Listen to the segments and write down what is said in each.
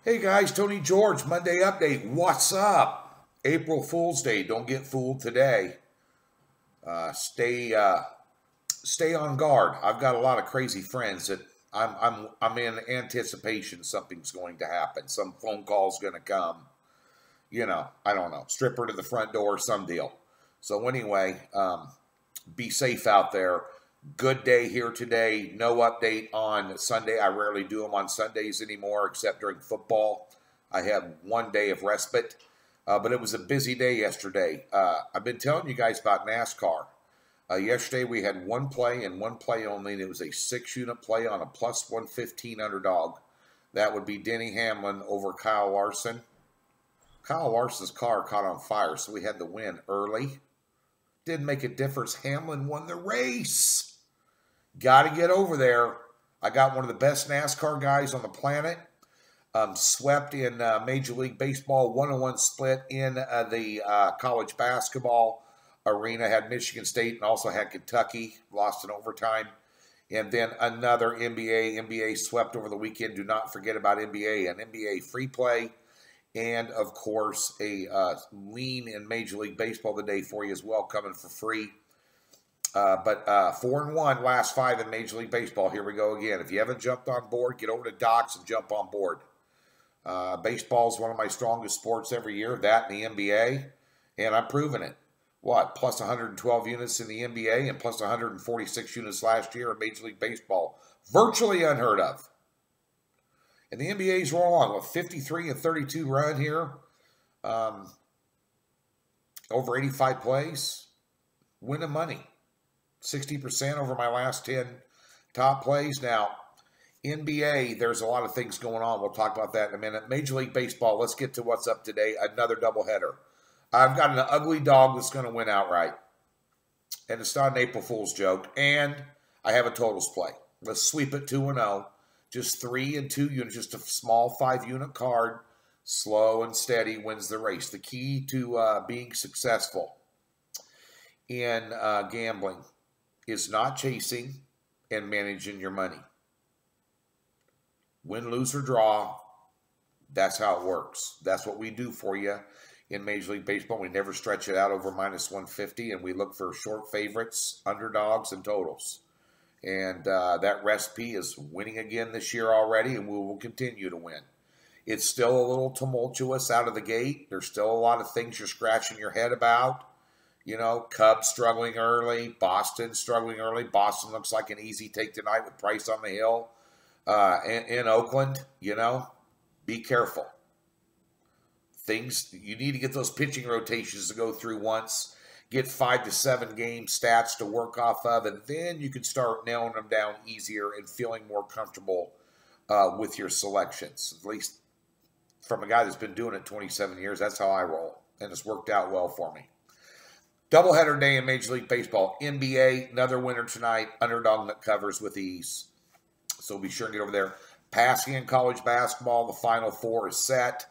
Hey guys, Tony George, Monday Update. What's up? April Fool's Day. Don't get fooled today. Stay on guard. I've got a lot of crazy friends that I'm in anticipation something's going to happen. Some phone call's going to come. I don't know. Stripper to the front door, some deal. So anyway, be safe out there. Good day here today. No update on Sunday. I rarely do them on Sundays anymore, except during football. I have one day of respite, but it was a busy day yesterday. I've been telling you guys about NASCAR. Yesterday we had one play and one play only, and it was a 6-unit play on a plus 115 underdog. That would be Denny Hamlin over Kyle Larson. Kyle Larson's car caught on fire, so we had the win early. Didn't make a difference. Hamlin won the race. Got to get over there. I got one of the best NASCAR guys on the planet. Swept in Major League Baseball, 1-1 split in the college basketball arena. Had Michigan State and also had Kentucky. Lost in overtime. And then another NBA. NBA swept over the weekend. Do not forget about NBA. An NBA free play. And, of course, a lean in Major League Baseball today for you as well, coming for free. But 4-1, last 5 in Major League Baseball. Here we go again. If you haven't jumped on board, get over to Docs and jump on board. Baseball is one of my strongest sports every year, that and the NBA, and I'm proving it. What, plus 112 units in the NBA and plus 146 units last year in Major League Baseball. Virtually unheard of. And the NBA's rolling on with 53-32 run here. Over 85 plays. Winning money. 60% over my last 10 top plays. Now, NBA, there's a lot of things going on. We'll talk about that in a minute. Major League Baseball, let's get to what's up today. Another doubleheader. I've got an ugly dog that's going to win outright. And it's not an April Fool's joke. And I have a totals play. Let's sweep it 2-0. Just 3 and 2 units, just a small 5-unit card. Slow and steady wins the race. The key to being successful in gambling is not chasing and managing your money. Win, lose, or draw, that's how it works. That's what we do for you in Major League Baseball. We never stretch it out over minus 150, and we look for short favorites, underdogs, and totals. And that recipe is winning again this year already, and we will continue to win. It's still a little tumultuous out of the gate. There's still a lot of things you're scratching your head about. You know, Cubs struggling early, Boston struggling early. Boston looks like an easy take tonight with Price on the hill. In Oakland, you know, be careful. You need to get those pitching rotations to go through once. Get 5 to 7 game stats to work off of, and then you can start nailing them down easier and feeling more comfortable with your selections. At least from a guy that's been doing it 27 years, that's how I roll, and it's worked out well for me. Doubleheader day in Major League Baseball. NBA, another winner tonight. Underdog that covers with ease. So be sure and get over there. Passing in college basketball, the Final Four is set.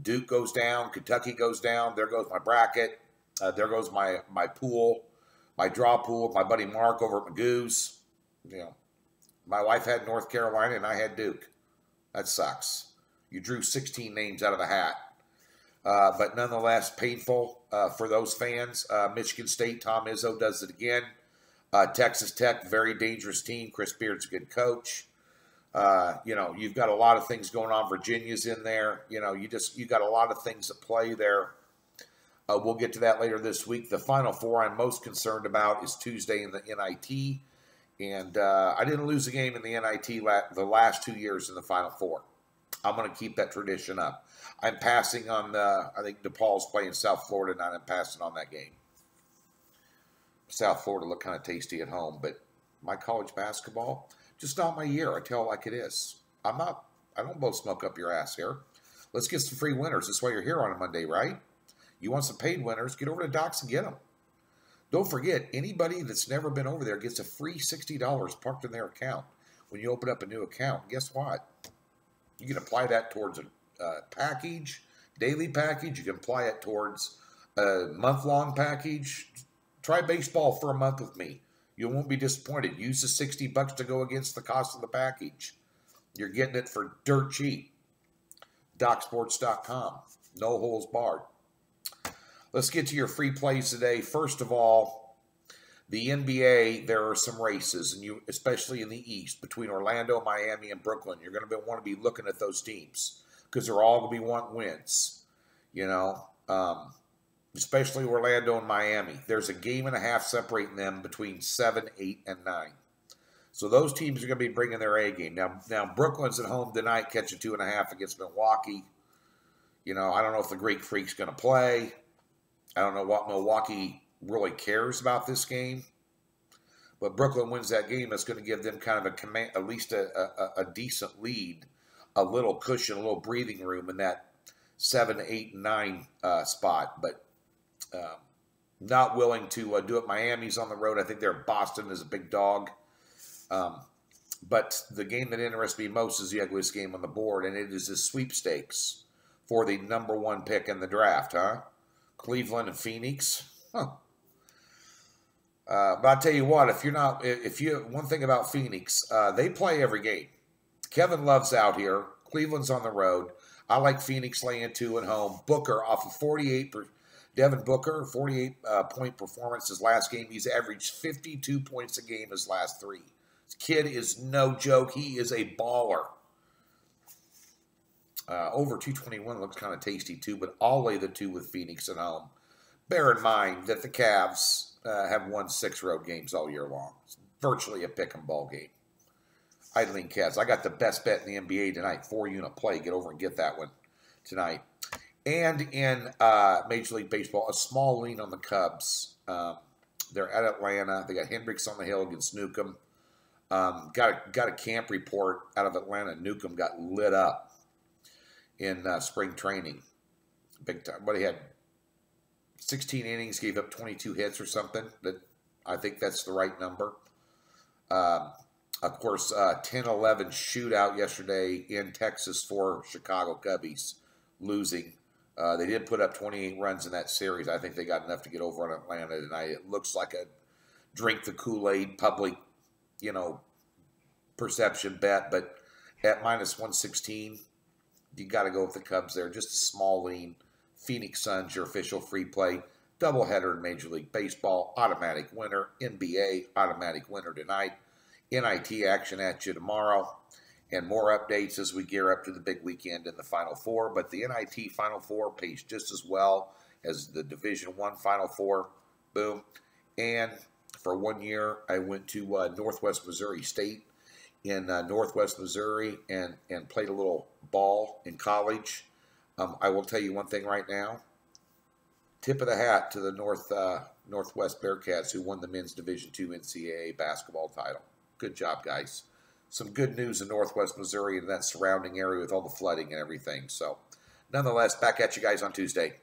Duke goes down. Kentucky goes down. There goes my bracket. There goes my pool, my draw pool with my buddy Mark over at Magoo's. You know, my wife had North Carolina and I had Duke. That sucks. You drew 16 names out of the hat. But nonetheless, painful for those fans. Michigan State, Tom Izzo does it again. Texas Tech, very dangerous team. Chris Beard's a good coach. You know, you've got a lot of things going on. Virginia's in there. You know, you got a lot of things at play there. We'll get to that later this week. The Final Four I'm most concerned about is Tuesday in the NIT. And I didn't lose a game in the NIT the last 2 years in the Final Four. I'm going to keep that tradition up. I'm passing on I think DePaul's playing South Florida tonight. I'm passing on that game. South Florida look kind of tasty at home, but my college basketball, just not my year. I tell it like it is. I don't blow smoke up your ass here. Let's get some free winners. That's why you're here on a Monday, right? You want some paid winners, get over to Docs and get them. Don't forget, anybody that's never been over there gets a free $60 parked in their account when you open up a new account. Guess what? You can apply that towards a package, daily package. You can apply it towards a month-long package. Try baseball for a month with me. You won't be disappointed. Use the $60 to go against the cost of the package. You're getting it for dirt cheap. DocSports.com. No holes barred. Let's get to your free plays today. First of all, the NBA, there are some races, and you, especially in the East, between Orlando, Miami, and Brooklyn. You're going to want to be looking at those teams because they're all going to be wanting wins, you know, especially Orlando and Miami. There's a game and a half separating them between 7, 8, and 9. So those teams are going to be bringing their A game. Now Brooklyn's at home tonight, catching 2.5 against Milwaukee. You know, I don't know if the Greek Freak's going to play. I don't know what Milwaukee really cares about this game. But Brooklyn wins that game. That's going to give them kind of a command, at least a decent lead, a little cushion, a little breathing room in that 7, 8, and 9 spot. But not willing to do it. Miami's on the road. I think they're Boston is a big dog. But the game that interests me most is the ugliest game on the board, and it is the sweepstakes for the number 1 pick in the draft, huh? Cleveland and Phoenix. Huh. But I'll tell you what, one thing about Phoenix, they play every game. Kevin Love's out here. Cleveland's on the road. I like Phoenix laying 2 at home. Booker off of 48. Devin Booker, 48-point performance his last game. He's averaged 52 points a game his last 3. This kid is no joke. He is a baller. Over 221 looks kind of tasty too, but I'll lay the 2 with Phoenix at home. Bear in mind that the Cavs have won 6 road games all year long. It's virtually a pick-em ball game. I'd lean Cavs. I got the best bet in the NBA tonight. 4-unit play. Get over and get that one tonight. And in Major League Baseball, a small lean on the Cubs. They're at Atlanta. They got Hendricks on the hill against Newcomb. Got a camp report out of Atlanta. Newcomb got lit up in spring training. Big time. But he had 16 innings, gave up 22 hits or something. I think that's the right number. Of course, 10-11 shootout yesterday in Texas for Chicago Cubbies, losing. They did put up 28 runs in that series. I think they got enough to get over on Atlanta tonight. It looks like a drink the Kool-Aid public, perception bet, but at -116, you got to go with the Cubs there. Just a small lean. Phoenix Suns, your official free play. Doubleheader in Major League Baseball. Automatic winner. NBA, automatic winner tonight. NIT action at you tomorrow. And more updates as we gear up to the big weekend in the Final Four. But the NIT Final Four pays just as well as the Division I Final Four. Boom. And for 1 year, I went to Northwest Missouri State in Northwest Missouri and played a little ball in college. I will tell you one thing right now. Tip of the hat to the Northwest Bearcats who won the men's Division II NCAA basketball title. Good job, guys. Some good news in Northwest Missouri and that surrounding area with all the flooding and everything. So, nonetheless, back at you guys on Tuesday.